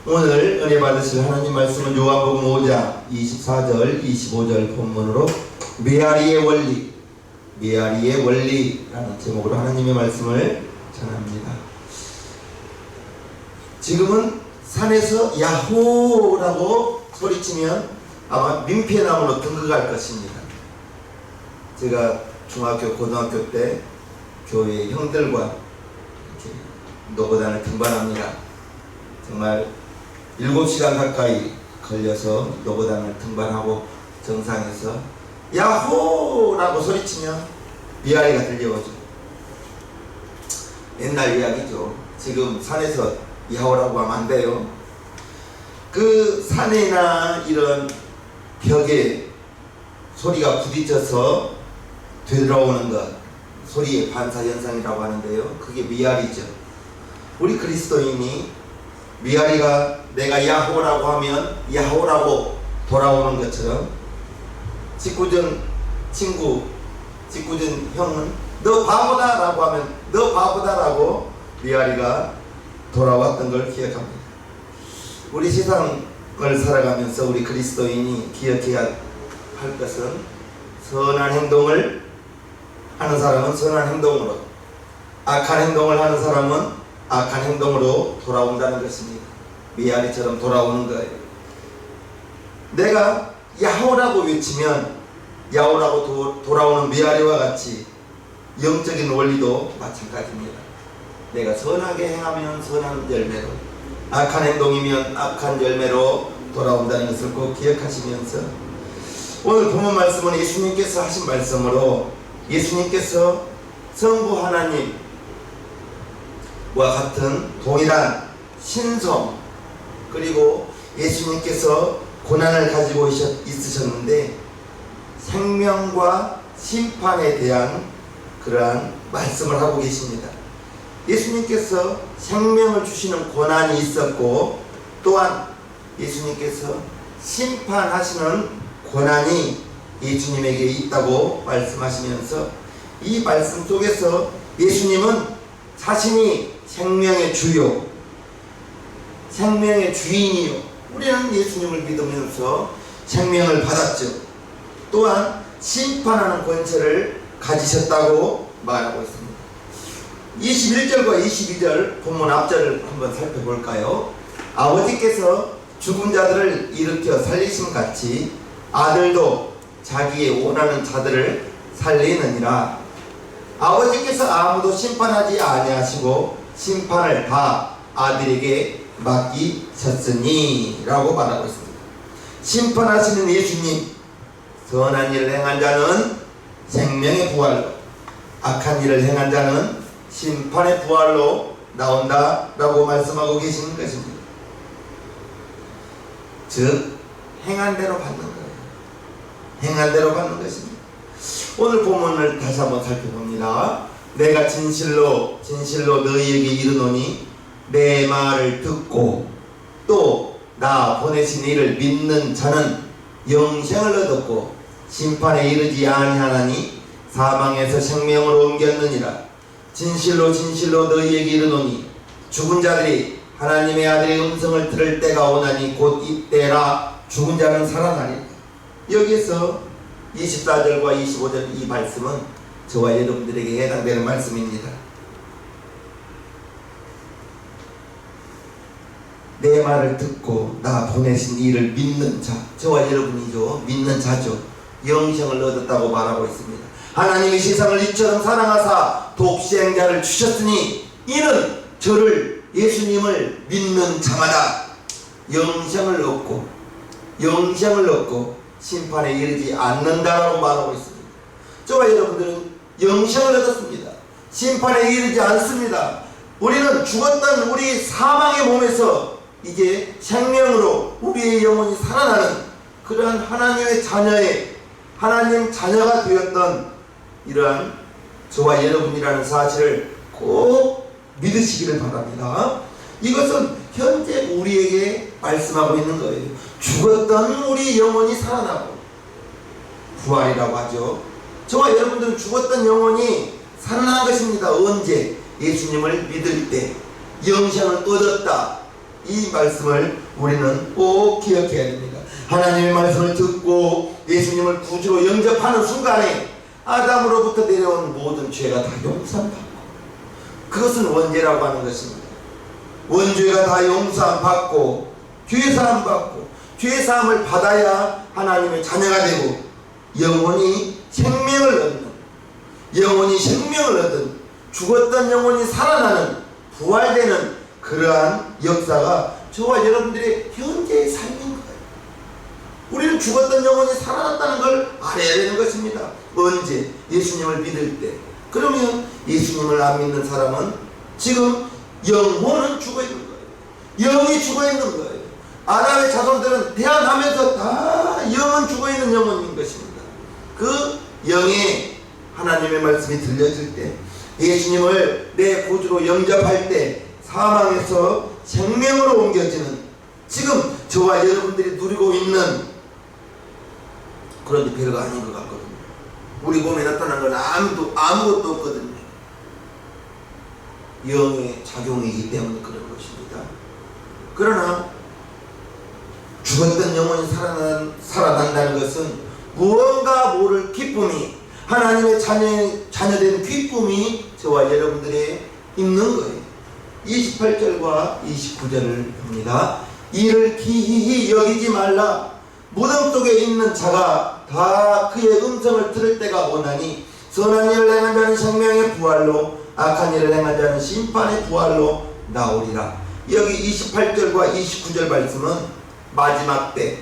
오늘 은혜 받으실 하나님 말씀은 요한복음 5장 24절 25절 본문으로 메아리의 원리라는 제목으로 하나님의 말씀을 전합니다. 지금은 산에서 야호라고 소리치면 아마 민폐나무로 등극할 것입니다. 제가 중학교, 고등학교 때 교회 형들과 이렇게 노고단을 등반합니다. 정말 7시간 가까이 걸려서 노고단을 등반하고 정상에서 야호라고 소리치면 미아리가 들려오죠. 옛날 이야기죠. 지금 산에서 야호라고 하면 안 돼요. 그 산이나 이런 벽에 소리가 부딪혀서 되돌아오는 것, 소리의 반사현상이라고 하는데요. 그게 미아리죠. 우리 그리스도인이 미아리가 내가 야호라고 하면 야호라고 돌아오는 것처럼 직구준 형은 너 바보다 라고 하면 너 바보다 라고 미아리가 돌아왔던 걸 기억합니다. 우리 세상을 살아가면서 우리 그리스도인이 기억해야 할 것은 선한 행동을 하는 사람은 선한 행동으로, 악한 행동을 하는 사람은 악한 행동으로 돌아온다는 것입니다. 미아리처럼 돌아오는 거예요. 내가 야호라고 외치면 야호라고 돌아오는 미아리와 같이 영적인 원리도 마찬가지입니다. 내가 선하게 행하면 선한 열매로, 악한 행동이면 악한 열매로 돌아온다는 것을 꼭 기억하시면서 오늘 본문 말씀은 예수님께서 하신 말씀으로 예수님께서 성부 하나님과 같은 동일한 신성, 그리고 예수님께서 고난을 가지고 있으셨는데 생명과 심판에 대한 그러한 말씀을 하고 계십니다. 예수님께서 생명을 주시는 고난이 있었고 또한 예수님께서 심판하시는 고난이 예수님에게 있다고 말씀하시면서 이 말씀 속에서 예수님은 자신이 생명의 주요, 생명의 주인이요, 우리는 예수님을 믿으면서 생명을 받았죠. 또한 심판하는 권세를 가지셨다고 말하고 있습니다. 21절과 22절 본문 앞절을 한번 살펴볼까요? 아버지께서 죽은 자들을 일으켜 살리심 같이 아들도 자기의 원하는 자들을 살리느니라. 아버지께서 아무도 심판하지 아니하시고 심판을 다 아들에게 맡기셨으니 라고 말하고 있습니다. 심판하시는 예수님, 선한 일을 행한 자는 생명의 부활로, 악한 일을 행한 자는 심판의 부활로 나온다 라고 말씀하고 계시는 것입니다. 즉 행한 대로 받는 거예요. 행한 대로 받는 것입니다. 오늘 본문을 다시 한번 살펴봅니다. 내가 진실로 너희에게 이르노니 내 말을 듣고 또 나 보내신 이를 믿는 자는 영생을 얻었고 심판에 이르지 아니하나니 사망에서 생명으로 옮겼느니라. 진실로 너희에게 이르노니 죽은 자들이 하나님의 아들의 음성을 들을 때가 오나니 곧 이때라. 죽은 자는 살아나리라. 여기에서 24절과 25절 이 말씀은 저와 여러분들에게 해당되는 말씀입니다. 내 말을 듣고 나 보내신 이를 믿는 자, 저와 여러분이죠. 믿는 자죠. 영생을 얻었다고 말하고 있습니다. 하나님이 세상을 이처럼 사랑하사 독생자를 주셨으니 이는 저를, 예수님을 믿는 자마다 영생을 얻고 심판에 이르지 않는다라고 말하고 있습니다. 저와 여러분들은 영생을 얻었습니다. 심판에 이르지 않습니다. 우리는 죽었던 우리 사망의 몸에서 이제 생명으로 우리의 영혼이 살아나는 그러한 하나님의 하나님 자녀가 되었던 이러한 저와 여러분이라는 사실을 꼭 믿으시기를 바랍니다. 이것은 현재 우리에게 말씀하고 있는 거예요. 죽었던 우리 영혼이 살아나고, 부활이라고 하죠. 저와 여러분들은 죽었던 영혼이 살아난 것입니다. 언제? 예수님을 믿을 때 영생을 얻었다. 이 말씀을 우리는 꼭 기억해야 됩니다. 하나님의 말씀을 듣고 예수님을 구주로 영접하는 순간에 아담으로부터 내려온 모든 죄가 다 용서받고, 그것은 원죄라고 하는 것입니다. 원죄가 다 용서받고 죄사함 받고, 죄사함을 받아야 하나님의 자녀가 되고 영원히 생명을 얻는, 죽었던 영혼이 살아나는, 부활되는 그러한 역사가 저와 여러분들의 현재의 삶인 거예요. 우리는 죽었던 영혼이 살아났다는 걸 알아야 되는 것입니다. 언제? 예수님을 믿을 때. 그러면 예수님을 안 믿는 사람은 지금 영혼은 죽어있는 거예요. 영이 죽어있는 거예요. 아담의 자손들은 태어나면서 다 영은 죽어있는 영혼인 것입니다. 그 영에 하나님의 말씀이 들려질 때, 예수님을 내 구주로 영접할 때 사망에서 생명으로 옮겨지는, 지금 저와 여러분들이 누리고 있는, 그런데 별거 아닌 것 같거든요. 우리 몸에 나타난 건 아무것도 없거든요. 영의 작용이기 때문에 그런 것입니다. 그러나 죽었던 영혼이 살아난다는 것은 무언가 모를 기쁨이, 하나님의 자녀된 기쁨이 저와 여러분들의 있는 거예요. 28절과 29절을 봅니다. 이를 기이히 여기지 말라. 무덤 속에 있는 자가 다 그의 음성을 들을 때가 오나니, 선한 일을 행한 자는 생명의 부활로, 악한 일을 행한 자는 심판의 부활로 나오리라. 여기 28절과 29절 말씀은 마지막 때,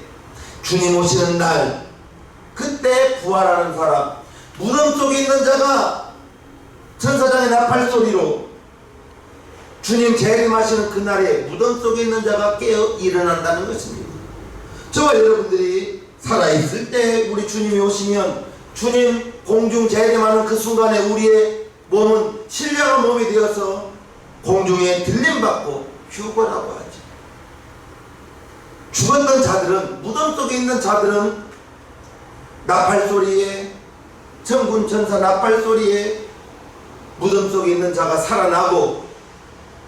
주님 오시는 날, 그때 부활하는 사람, 무덤 속에 있는 자가 천사장의 나팔 소리로 주님 재림하시는 그날에 무덤 속에 있는 자가 깨어 일어난다는 것입니다. 저와 여러분들이 살아있을 때 우리 주님이 오시면, 주님 공중 재림하는 그 순간에 우리의 몸은 신령한 몸이 되어서 공중에 들림받고 휴거라고 하죠. 죽었던 자들은, 무덤 속에 있는 자들은 나팔 소리에, 천군 천사 나팔 소리에 무덤 속에 있는 자가 살아나고,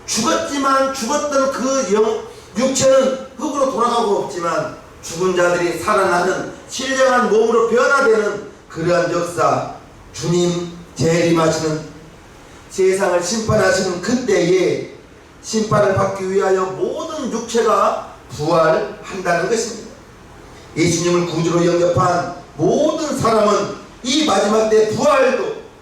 죽었지만 죽었던 그 육체는 흙으로 돌아가고 없지만 죽은 자들이 살아나는 신령한 몸으로 변화되는 그러한 역사, 주님 재림하시는, 세상을 심판하시는 그때에 심판을 받기 위하여 모든 육체가 부활한다는 것입니다. 예수님을 구주로 영접한 모든 사람은 이 마지막 때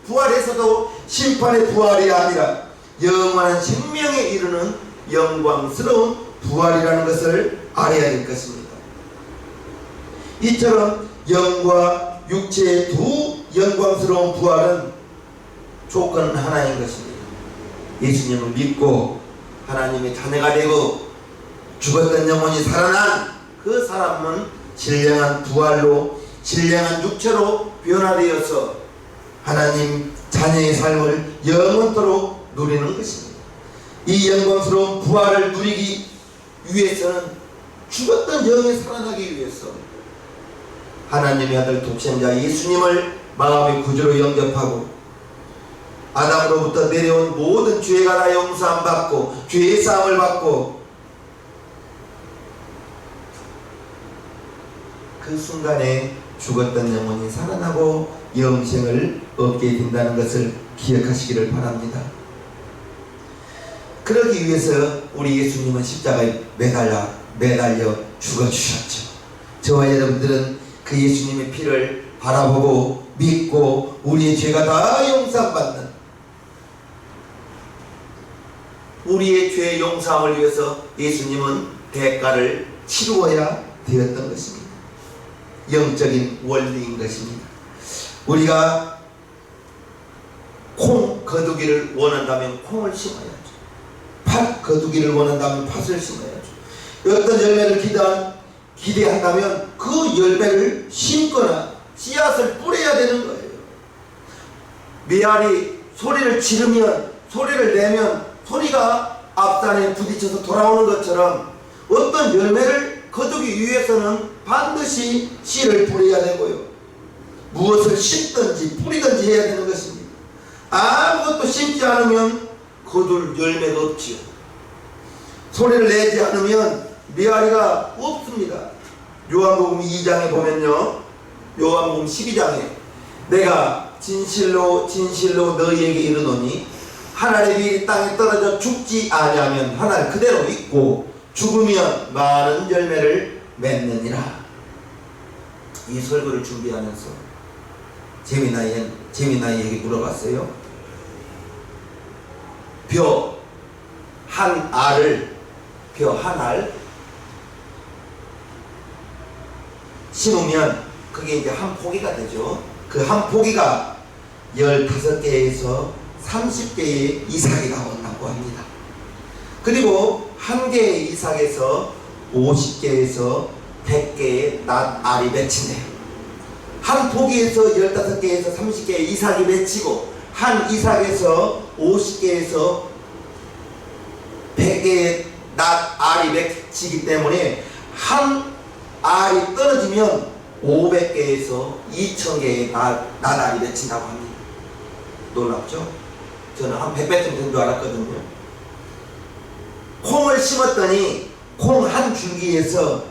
부활에서도 심판의 부활이 아니라 영원한 생명에 이르는 영광스러운 부활이라는 것을 알아야 될 것입니다. 이처럼 영과 육체의 두 영광스러운 부활은 조건은 하나인 것입니다. 예수님을 믿고 하나님의 자녀가 되고 죽었던 영혼이 살아난 그 사람은 신령한 부활로, 신령한 육체로 변화되어서 하나님 자녀의 삶을 영원토록 누리는 것입니다. 이 영광스러운 부활을 누리기 위해서는, 죽었던 영이 살아나기 위해서 하나님의 아들 독생자 예수님을 마음의 구주로 영접하고, 아담으로부터 내려온 모든 죄가 다 용서함 받고 죄의 사함을 받고, 그 순간에 죽었던 영혼이 살아나고 영생을 얻게 된다는 것을 기억하시기를 바랍니다. 그러기 위해서 우리 예수님은 십자가에 매달려 죽어주셨죠. 저와 여러분들은 그 예수님의 피를 바라보고 믿고 우리의 죄가 다 용서받는, 우리의 죄 용서함을 위해서 예수님은 대가를 치루어야 되었던 것입니다. 영적인 원리인 것입니다. 우리가 콩 거두기를 원한다면 콩을 심어야죠. 팥 거두기를 원한다면 팥을 심어야죠. 어떤 열매를 기대한다면 그 열매를 심거나 씨앗을 뿌려야 되는 거예요. 메아리 소리를 지르면, 소리를 내면 소리가 앞산에 부딪혀서 돌아오는 것처럼 어떤 열매를 거두기 위해서는 반드시 씨를 뿌려야 되고요. 무엇을 심든지 뿌리든지 해야 되는 것입니다. 아무것도 심지 않으면 거둘 열매가 없지요. 소리를 내지 않으면 메아리가 없습니다. 요한복음 2장에 보면요, 요한복음 12장에 내가 진실로 진실로 너희에게 이르노니 한 알의 비일이 땅에 떨어져 죽지 아니하면 한 알 그대로 있고 죽으면 많은 열매를 맺느니라. 이 설교를 준비하면서 재미나이에게 물어봤어요. 벼 한 알 심으면 그게 이제 한 포기가 되죠. 그 한 포기가 15개에서 30개의 이삭이 나온다고 합니다. 그리고 한 개의 이삭에서 50개에서 100개의 낫알이 맺히네요. 한 포기에서 15개에서 30개의 이삭이 맺히고 한 이삭에서 50개에서 100개의 낫알이 맺히기 때문에 한 알이 떨어지면 500개에서 2000개의 낫알이 맺힌다고 합니다. 놀랍죠? 저는 한 100배쯤 된 줄 알았거든요. 콩을 심었더니 콩 한 줄기에서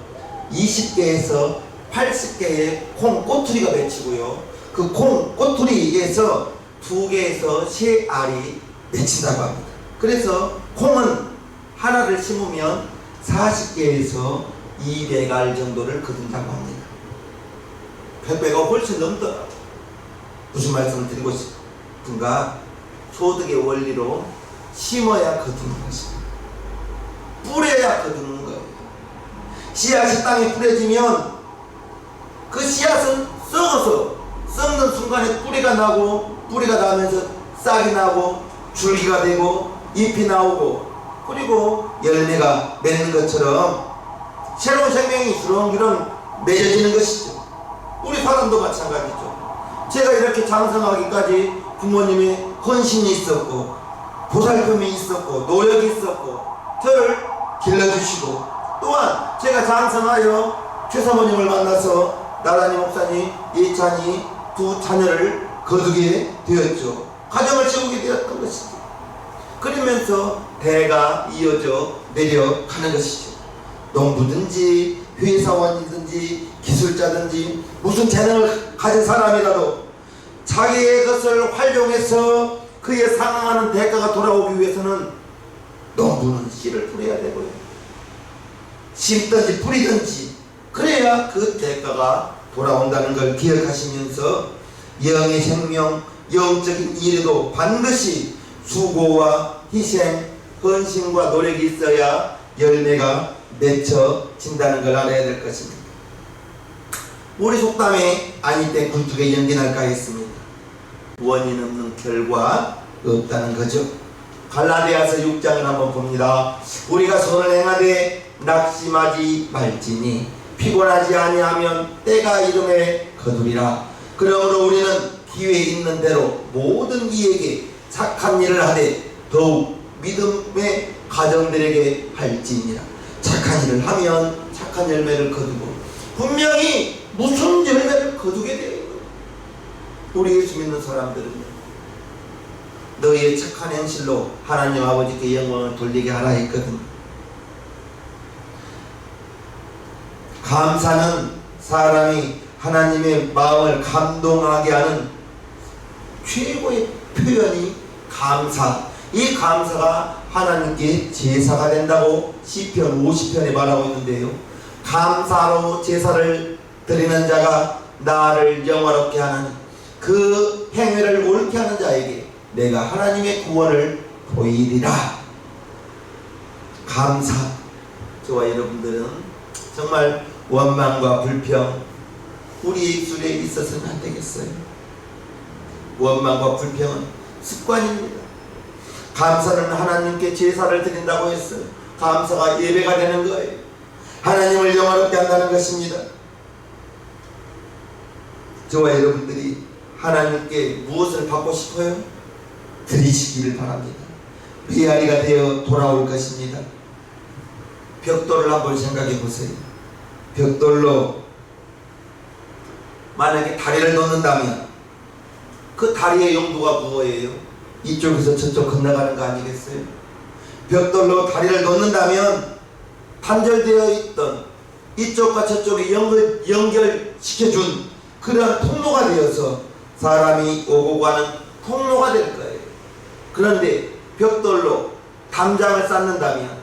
20개에서 80개의 콩 꼬투리가 맺히고요. 그 콩 꼬투리에서 2개에서 3알이 맺힌다고 합니다. 그래서 콩은 하나를 심으면 40개에서 200알 정도를 거둔다고 합니다. 100배가 훨씬 넘더라고요. 무슨 말씀을 드리고 싶은가? 소득의 원리로 심어야 거두는 것입니다. 뿌려야 거두는 거예요. 씨앗이 땅에 뿌려지면 그 씨앗은 썩어서 썩는 순간에 뿌리가 나고, 뿌리가 나면서 싹이 나고 줄기가 되고 잎이 나오고 그리고 열매가 맺는 것처럼 새로운 생명이 주렁주렁 맺어지는 것이죠. 우리 사람도 마찬가지죠. 제가 이렇게 장성하기까지 부모님의 헌신이 있었고 보살핌이 있었고 노력이 있었고 저를 길러주시고, 또한 제가 장성하여 최사모님을 만나서 나란히 목사님, 예찬이 두 자녀를 거두게 되었죠. 가정을 세우게 되었던 것이죠. 그러면서 대가 이어져 내려가는 것이죠. 농부든지 회사원이든지 기술자든지 무슨 재능을 가진 사람이라도 자기의 것을 활용해서 그에 상응하는 대가가 돌아오기 위해서는 농부는 씨를 뿌려야 되고요. 심든지 뿌리든지 그래야 그 대가가 돌아온다는 걸 기억하시면서 영의 생명, 영적인 일에도 반드시 수고와 희생, 헌신과 노력이 있어야 열매가 맺혀진다는 걸 알아야 될 것입니다. 우리 속담에 아니 때 굴뚝에 연기 날까 했습니다. 원인 없는 결과 없다는 거죠. 갈라디아서 6장을 한번 봅니다. 우리가 선을 행하되 낙심하지 말지니 피곤하지 아니하면 때가 이름에 거두리라. 그러므로 우리는 기회 있는 대로 모든 이에게 착한 일을 하되 더욱 믿음의 가정들에게 할지니라. 착한 일을 하면 착한 열매를 거두고 분명히 무슨 열매를 거두게 되어 있는 거예요. 우리 예수 믿는 사람들은요, 너희의 착한 행실로 하나님 아버지께 영광을 돌리게 하라 했거든요. 감사는 사람이 하나님의 마음을 감동하게 하는 최고의 표현이 감사. 이 감사가 하나님께 제사가 된다고 시편 50편에 말하고 있는데요. 감사로 제사를 드리는 자가 나를 영화롭게 하는 그 행위를 옳게 하는 자에게 내가 하나님의 구원을 보이리라. 감사. 저와 여러분들은 정말 원망과 불평 우리 입술에 있어서는 안 되겠어요. 원망과 불평은 습관입니다. 감사는 하나님께 제사를 드린다고 했어요. 감사가 예배가 되는 거예요. 하나님을 영화롭게 한다는 것입니다. 저와 여러분들이 하나님께 무엇을 받고 싶어요? 드리시기를 바랍니다. 메아리가 되어 돌아올 것입니다. 벽돌을 한번 생각해 보세요. 벽돌로 만약에 다리를 놓는다면 그 다리의 용도가 무엇이에요? 이쪽에서 저쪽 건너가는 거 아니겠어요? 벽돌로 다리를 놓는다면 단절되어 있던 이쪽과 저쪽이 연결시켜준 그러한 통로가 되어서 사람이 오고 가는 통로가 될 거예요. 그런데 벽돌로 담장을 쌓는다면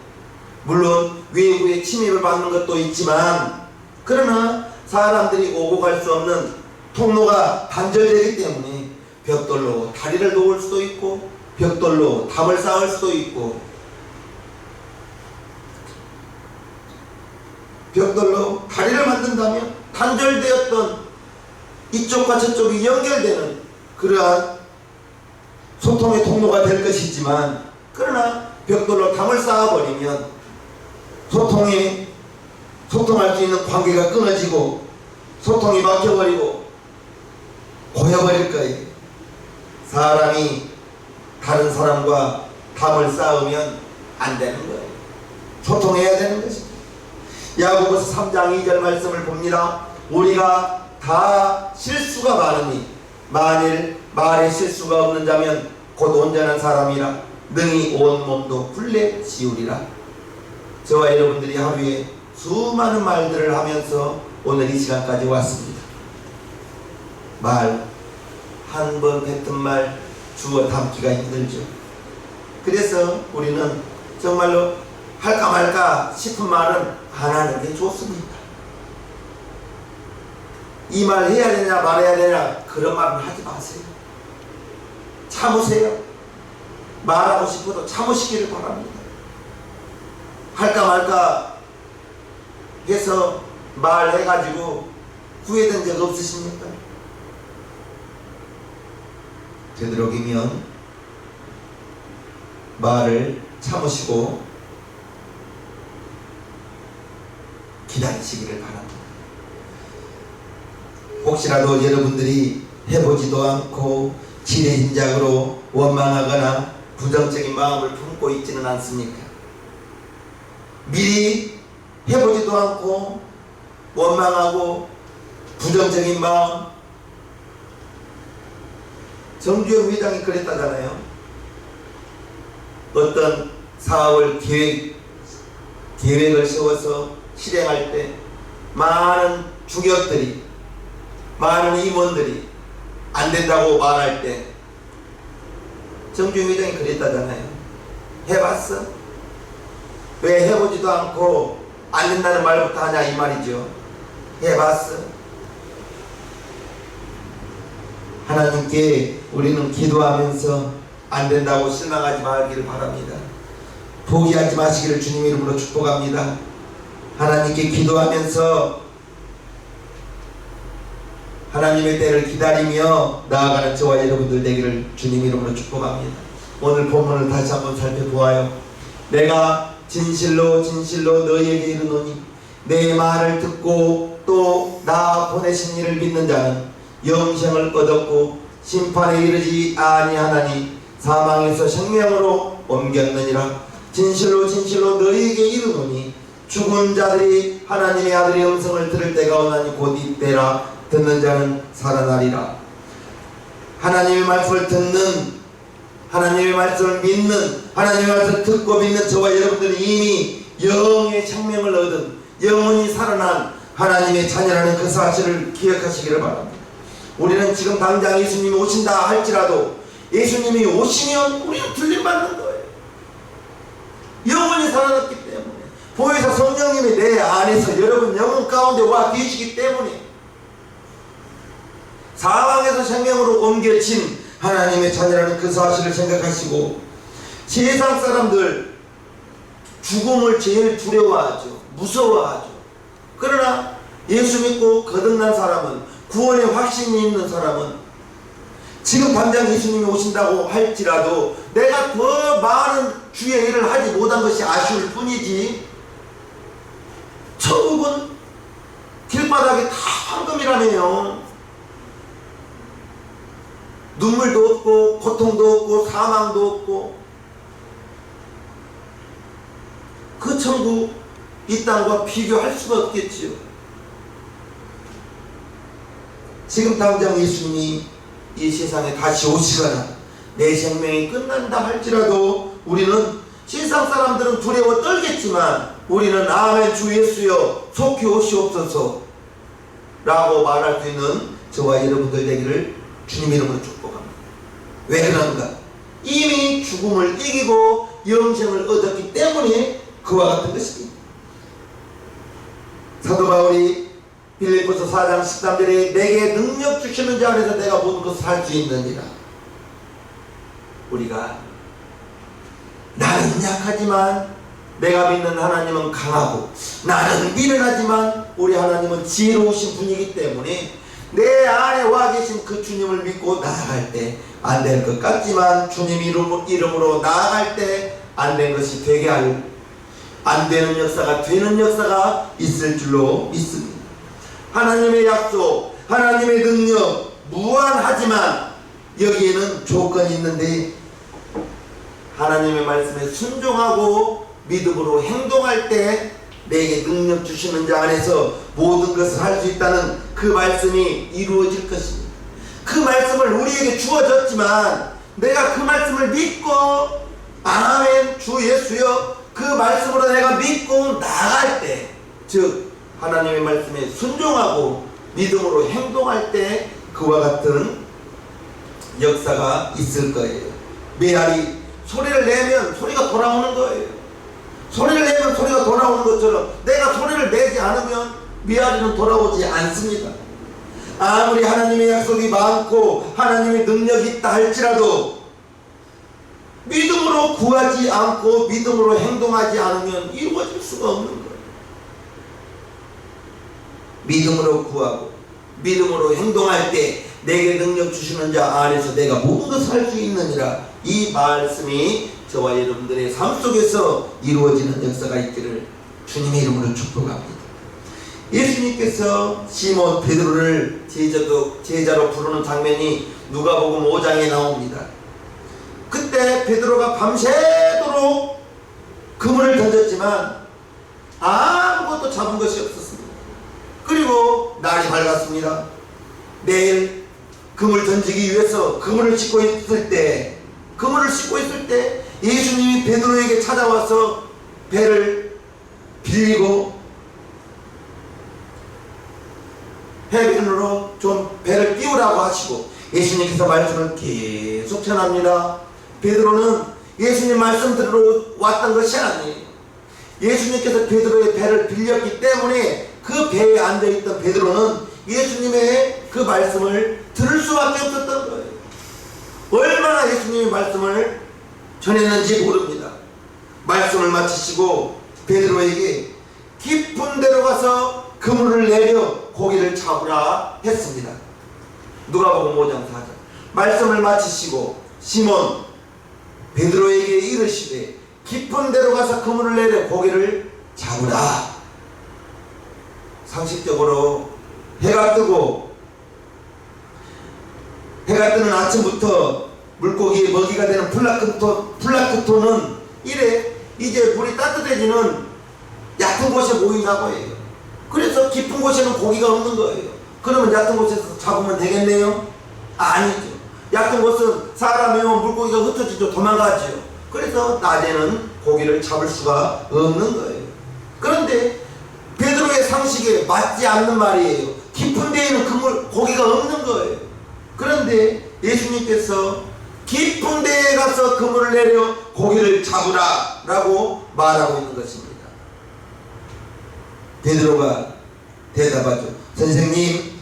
물론 외부의 침입을 받는 것도 있지만 그러나 사람들이 오고 갈 수 없는 통로가 단절되기 때문에 벽돌로 다리를 놓을 수도 있고 벽돌로 담을 쌓을 수도 있고 벽돌로 다리를 만든다면 단절되었던 이쪽과 저쪽이 연결되는 그러한 소통의 통로가 될 것이지만 그러나 벽돌로 담을 쌓아버리면 소통할 수 있는 관계가 끊어지고 소통이 막혀버리고 고여버릴 거예요. 사람이 다른 사람과 담을 쌓으면 안 되는 거예요. 소통해야 되는 것입니다. 야고보서 3장 2절 말씀을 봅니다. 우리가 다 실수가 많으니 만일 말에 실수가 없는 자면 곧 온전한 사람이라 능히 온 몸도 굴레 지우리라. 저와 여러분들이 하루에 수많은 말들을 하면서 오늘 이 시간까지 왔습니다. 말 한 번 뱉은 말 주워 담기가 힘들죠. 그래서 우리는 정말로 할까 말까 싶은 말은 안 하는 게 좋습니다. 이 말 해야 되냐 말해야 되냐 그런 말은 하지 마세요. 참으세요. 말하고 싶어도 참으시기를 바랍니다. 할까 말까 해서 말해가지고 후회된 적 없으십니까? 되도록이면 말을 참으시고 기다리시기를 바랍니다. 혹시라도 여러분들이 해보지도 않고 지레인작으로 원망하거나 부정적인 마음을 품고 있지는 않습니까? 미리 해보지도 않고 원망하고 부정적인 마음, 정주영 회장이 그랬다잖아요. 어떤 사업을 계획을 세워서 실행할 때 많은 주격들이 많은 임원들이 안 된다고 말할 때 정주영 회장이 그랬다잖아요. 해봤어? 왜 해보지도 않고 안 된다는 말부터 하냐 이 말이죠. 해봤어? 하나님께 우리는 기도하면서 안 된다고 실망하지 말기를 바랍니다. 포기하지 마시기를 주님 이름으로 축복합니다. 하나님께 기도하면서 하나님의 때를 기다리며 나아가는 저와 여러분들 되기를 주님 이름으로 축복합니다. 오늘 본문을 다시 한번 살펴보아요. 내가 진실로 진실로 너희에게 이르노니 내 말을 듣고 또 나 보내신 이를 믿는 자는 영생을 얻었고 심판에 이르지 아니하나니 사망에서 생명으로 옮겼느니라. 진실로 진실로 너희에게 이르노니 죽은 자들이 하나님의 아들의 음성을 들을 때가 오나니 곧 이때라. 듣는 자는 살아나리라. 하나님의 말씀을 듣는, 하나님의 말씀을 믿는, 하나님의 말씀을 듣고 믿는 저와 여러분들은 이미 영의 생명을 얻은, 영원히 살아난 하나님의 자녀라는 그 사실을 기억하시기를 바랍니다. 우리는 지금 당장 예수님이 오신다 할지라도 예수님이 오시면 우리는 들림받는 거예요. 영원히 살아났기 때문에, 보혜사 성령님이 내 안에서 여러분 영혼 가운데 와 계시기 때문에 사망에서 생명으로 옮겨진 하나님의 자녀라는 그 사실을 생각하시고, 세상 사람들 죽음을 제일 두려워하죠. 무서워하죠. 그러나 예수 믿고 거듭난 사람은, 구원의 확신이 있는 사람은 지금 당장 예수님이 오신다고 할지라도 내가 더 많은 주의 일을 하지 못한 것이 아쉬울 뿐이지, 천국은 길바닥에 다 황금이라며요. 눈물도 없고 고통도 없고 사망도 없고, 그 천국 이 땅과 비교할 수가 없겠지요. 지금 당장 예수님이 이 세상에 다시 오시거나 내 생명이 끝난다 할지라도 우리는 세상 사람들은 두려워 떨겠지만 우리는 아멘 주 예수여 속히 오시옵소서 라고 말할 수 있는 저와 여러분들 되기를 주님 이름으로 축복합니다. 왜 그런가? 이미 죽음을 이기고 영생을 얻었기 때문에 그와 같은 것입니다. 사도 바울이 빌립보서 4장 13절에 내게 능력 주시는 자 안에서 내가 모든 것을 할 수 있느니라. 우리가 나는 약하지만 내가 믿는 하나님은 강하고 나는 미련하지만 우리 하나님은 지혜로우신 분이기 때문에 내 안에 와 계신 그 주님을 믿고 나아갈 때 안 될 것 같지만 주님 이름으로 나아갈 때 안 된 것이 되게 할 안 되는 역사가 되는 역사가 있을 줄로 믿습니다. 하나님의 약속, 하나님의 능력 무한하지만 여기에는 조건이 있는데 하나님의 말씀에 순종하고 믿음으로 행동할 때 내게 능력 주시는 자 안에서 모든 것을 할 수 있다는 그 말씀이 이루어질 것입니다. 그 말씀을 우리에게 주어졌지만 내가 그 말씀을 믿고 아멘 주 예수여 그 말씀으로 내가 믿고 나아갈 때, 즉 하나님의 말씀에 순종하고 믿음으로 행동할 때 그와 같은 역사가 있을 거예요. 메아리 소리를 내면 소리가 돌아오는 거예요. 소리를 내면 소리가 돌아오는 것처럼 내가 소리를 내지 않으면 메아리는 돌아오지 않습니다. 아무리 하나님의 약속이 많고 하나님의 능력이 있다 할지라도 믿음으로 구하지 않고 믿음으로 행동하지 않으면 이루어질 수가 없는 거예요. 믿음으로 구하고 믿음으로 행동할 때 내게 능력 주시는 자 안에서 내가 모든 것을 할 수 있느니라. 이 말씀이 저와 여러분들의 삶 속에서 이루어지는 역사가 있기를 주님의 이름으로 축복합니다. 예수님께서 시몬 베드로를 제자로 부르는 장면이 누가복음 5장에 나옵니다. 그때 베드로가 밤새도록 그물을 던졌지만 아무것도 잡은 것이 없었습니다. 그리고 날이 밝았습니다. 내일 그물 던지기 위해서 그물을 싣고 있을 때 예수님이 베드로에게 찾아와서 배를 빌리고 해변으로 좀 배를 띄우라고 하시고 예수님께서 말씀을 계속 전합니다. 베드로는 예수님 말씀 들으러 왔던 것이 아니에요. 예수님께서 베드로의 배를 빌렸기 때문에 그 배에 앉아있던 베드로는 예수님의 그 말씀을 들을 수밖에 없었던 거예요. 얼마나 예수님의 말씀을 전했는지 모릅니다. 말씀을 마치시고 베드로에게 깊은 데로 가서 그물을 내려 고기를 잡으라 했습니다. 누가복음 5장 4절. 말씀을 마치시고 시몬 베드로에게 이르시되 깊은 데로 가서 그물을 내려 고기를 잡으라. 상식적으로 해가 뜨고 해가 뜨는 아침부터 물고기의 먹이가 되는 플라크톤은 이제 물이 따뜻해지는 얕은 곳에 모인다고 해요. 그래서 깊은 곳에는 고기가 없는 거예요. 그러면 얕은 곳에서 잡으면 되겠네요? 아니죠. 얕은 곳은 사람이 오면 물고기가 흩어지죠. 도망가죠. 그래서 낮에는 고기를 잡을 수가 없는 거예요. 그런데 베드로의 상식에 맞지 않는 말이에요. 깊은 데에는 고기가 없는 거예요. 그런데 예수님께서 깊은 데에 가서 그물을 내려 고기를 잡으라 라고 말하고 있는 것입니다. 베드로가 대답하죠. 선생님,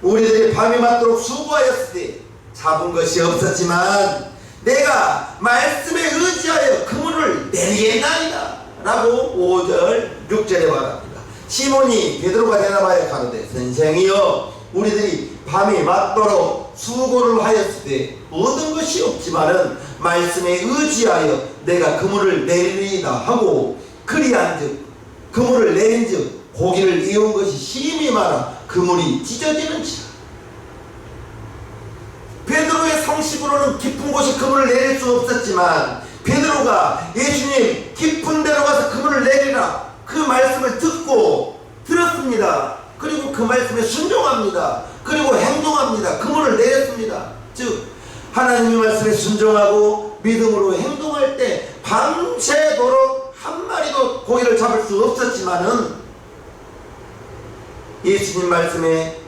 우리들이 밤이 맞도록 수고하였을 때 잡은 것이 없었지만 내가 말씀에 의지하여 그물을 내리겠나이다 라고 5절 6절에 말합니다. 시몬이 베드로가 대답하여 가로되 선생이여 우리들이 밤이 맞도록 수고를 하였을 때 모든 것이 없지만은 말씀에 의지하여 내가 그물을 내리리이다 하고 그리한즉 그물을 내린즉 고기를 이은 것이 심히 많아 그물이 찢어지는지라. 베드로의 상식으로는 깊은 곳에 그물을 내릴 수 없었지만 베드로가 예수님 깊은 데로 가서 그물을 내리라 그 말씀을 들었습니다. 그리고 그 말씀에 순종합니다. 그리고 행동합니다. 그물을 내렸습니다. 즉 하나님의 말씀에 순종하고 믿음으로 행동할 때 밤새도록 한 마리도 고기를 잡을 수 없었지만은 예수님 말씀에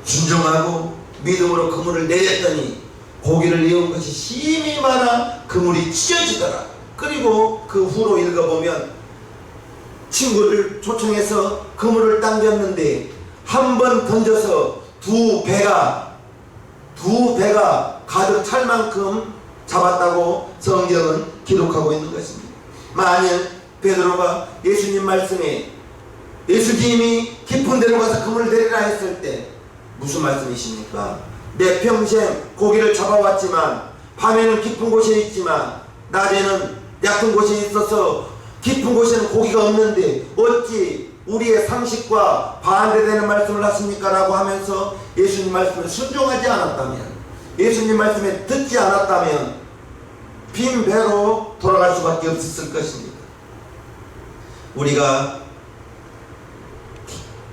순종하고 믿음으로 그물을 내렸더니 고기를 이은 것이 심히 많아 그물이 찢어지더라. 그리고 그 후로 읽어보면 친구를 초청해서 그물을 당겼는데 한 번 던져서 두 배가 가득 찰 만큼 잡았다고 성경은 기록하고 있는 것입니다. 만일 베드로가 예수님 말씀에 예수님이 깊은 데로 가서 그물을 내리라 했을 때 무슨 말씀이십니까? 내 평생 고기를 잡아왔지만 밤에는 깊은 곳에 있지만 낮에는 얕은 곳에 있어서 깊은 곳에는 고기가 없는데 어찌 우리의 상식과 반대되는 말씀을 하십니까? 라고 하면서 예수님 말씀에 순종하지 않았다면, 예수님 말씀에 듣지 않았다면 빈 배로 돌아갈 수밖에 없었을 것입니다. 우리가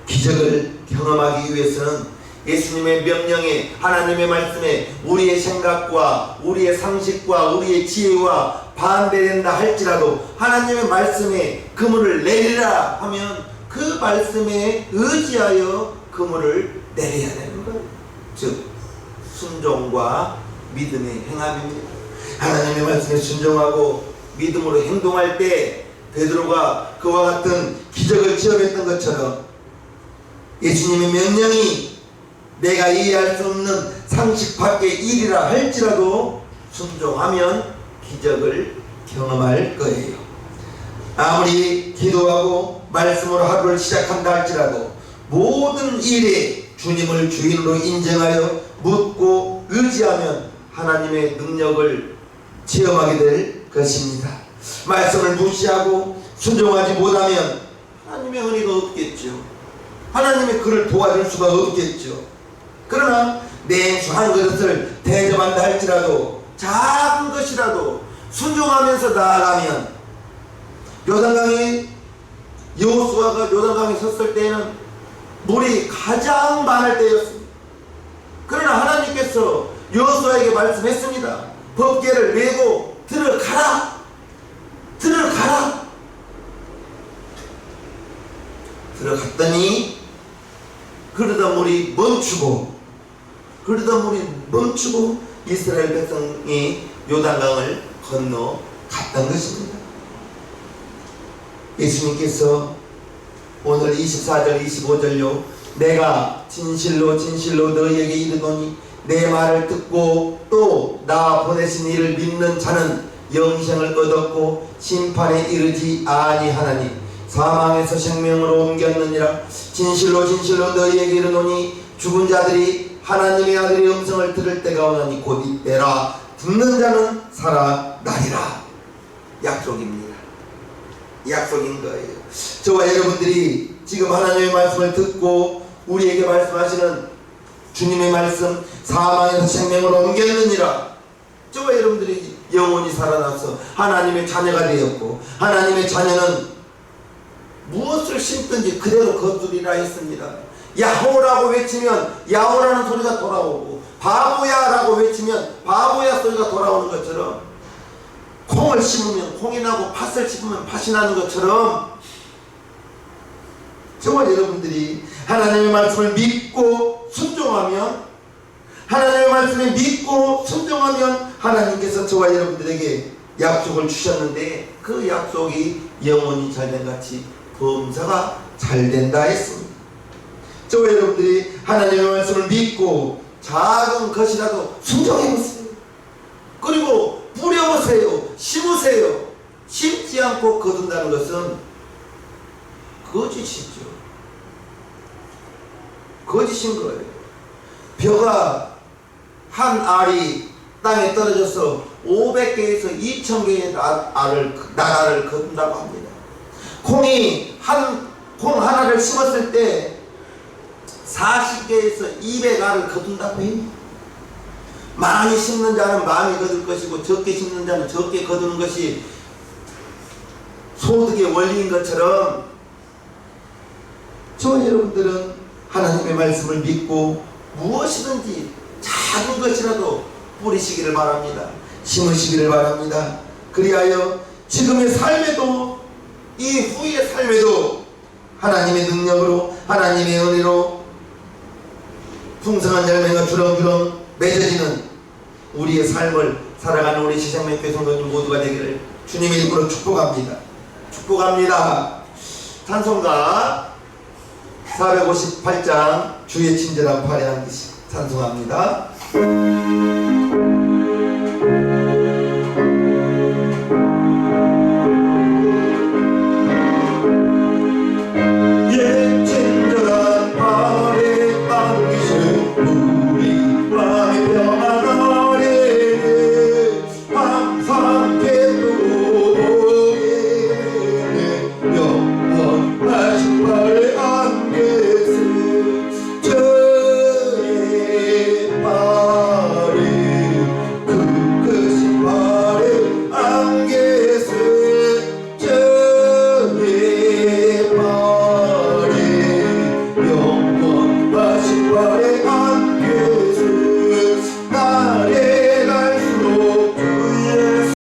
기적을 경험하기 위해서는 예수님의 명령에, 하나님의 말씀에 우리의 생각과 우리의 상식과 우리의 지혜와 반대된다 할지라도 하나님의 말씀에 그물을 내리라 하면 그 말씀에 의지하여 그물을 내려야 되는 거예요. 즉 순종과 믿음의 행함입니다. 하나님의 말씀에 순종하고 믿음으로 행동할 때 베드로가 그와 같은 기적을 체험했던 것처럼 예수님의 명령이 내가 이해할 수 없는 상식 밖의 일이라 할지라도 순종하면 기적을 경험할 거예요. 아무리 기도하고 말씀으로 하루를 시작한다 할지라도 모든 일에 주님을 주인으로 인정하여 묻고 의지하면 하나님의 능력을 체험하게 될 것입니다. 말씀을 무시하고 순종하지 못하면 하나님의 은혜가 없겠죠. 하나님의 그를 도와줄 수가 없겠죠. 그러나 냉수 한 그릇을 대접한다 할지라도 작은 것이라도 순종하면서 나아가면 요단강에 여호수아가 요단강에 섰을 때에는 물이 가장 많을 때였습니다. 그러나 하나님께서 여호수아에게 말씀했습니다. 법궤를 메고 들어가라. 들어갔더니 그러다 물이 멈추고 이스라엘 백성이 요단강을 건너갔던 것입니다. 예수님께서 오늘 24절 25절요 내가 진실로 너희에게 이르노니 내 말을 듣고 또 나 보내신 이를 믿는 자는 영생을 얻었고 심판에 이르지 아니하나니 사망에서 생명으로 옮겼느니라. 진실로 너희에게 이르노니 죽은 자들이 하나님의 아들의 음성을 들을 때가 오나니 곧 이때라. 듣는 자는 살아나리라. 약속입니다. 약속인 거예요. 저와 여러분들이 지금 하나님의 말씀을 듣고 우리에게 말씀하시는 주님의 말씀, 사망에서 생명으로 옮겼느니라. 저와 여러분들이 영원히 살아나서 하나님의 자녀가 되었고 하나님의 자녀는 무엇을 심든지 그대로 거두리라 했습니다. 야호라고 외치면 야호라는 소리가 돌아오고 바보야라고 외치면 바보야 소리가 돌아오는 것처럼 콩을 심으면 콩이 나고 팥을 심으면 팥이 나는 것처럼 저와 여러분들이 하나님의 말씀을 믿고 순종하면 하나님의 말씀에 믿고 순종하면 하나님께서 저와 여러분들에게 약속을 주셨는데 그 약속이 영원히 잘된같이 범사가 잘된다 했습니다. 저와 여러분들이 하나님의 말씀을 믿고 작은 것이라도 순종해보세요. 그리고 뿌려보세요. 심으세요. 심지 않고 거둔다는 것은 거짓이죠. 거짓인 거예요. 벼가 한 알이 땅에 떨어져서 500개에서 2000개의 나라를 거둔다고 합니다. 콩이 콩 하나를 심었을 때 40개에서 200알을 거둔다고 해요. 많이 심는 자는 많이 거둘 것이고 적게 심는 자는 적게 거두는 것이 소득의 원리인 것처럼 저와 여러분들은 하나님의 말씀을 믿고 무엇이든지 작은 것이라도 뿌리시기를 바랍니다. 심으시기를 바랍니다. 그리하여 지금의 삶에도 이 후의 삶에도 하나님의 능력으로 하나님의 은혜로 풍성한 열매가 주렁주렁 맺어지는 우리의 삶을 살아가는 우리 시생명교회 성도님 모두가 되기를 주님의 이름으로 축복합니다. 축복합니다. 찬송가 458장 주의 친절함 발휘한 듯이 찬송합니다.